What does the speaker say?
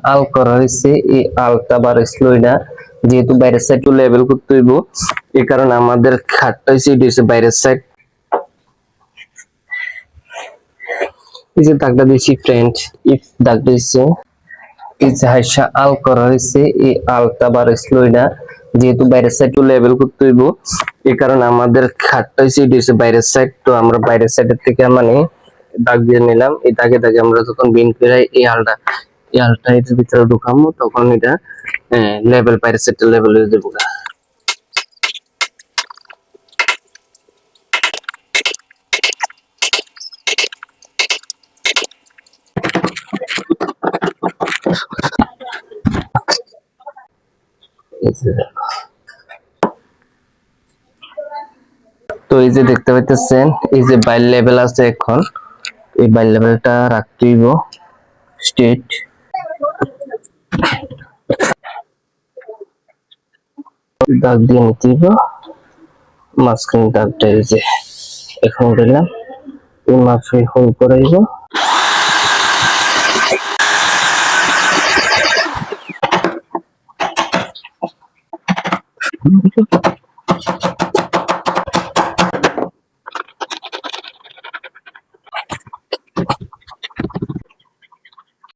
আল করা হয়েছে, এই আলটা বাড়াইছিল না, যেহেতু বাইরের সাইড লেভেল করতে হইব, এই কারণে আমাদের খাটটা হয়েছে এটা হচ্ছে বাইরের সাইড। এই যে দাগটা দিয়েছি ফ্রেন্ড, ইফ দাগটা দিচ্ছে এই যে হাইসা আল করা হয়েছে, এই আলটা বাড়াইছিল না, যেহেতু বাইরের সাইড লেভেল করতে হইব, এই কারণে আমাদের খাটটা হয়েছে এটা হচ্ছে বাইরের সাইড। তো আমরা বাইরের সাইডের থেকে মানে দাগ দিয়ে নিলাম, এই দাগে দাগে আমরা যখন বিন করে এই আলটা এটার ভিতরে ঢুকামো, তখন এটা লেভেল বাইরের সাইডটা লেভেল হয়ে যাবো। তো এই যে দেখতে পাইতেছেন, এই যে বাইর লেভেল আছে, এখন এই বাইর লেভেলটা রাখতে হইব স্ট্রেট। দাগ দিয়ে নিতে হইব মাঝখানে দাগটা, এই যে এখন দিলাম, এই মাপে হোল করাইব।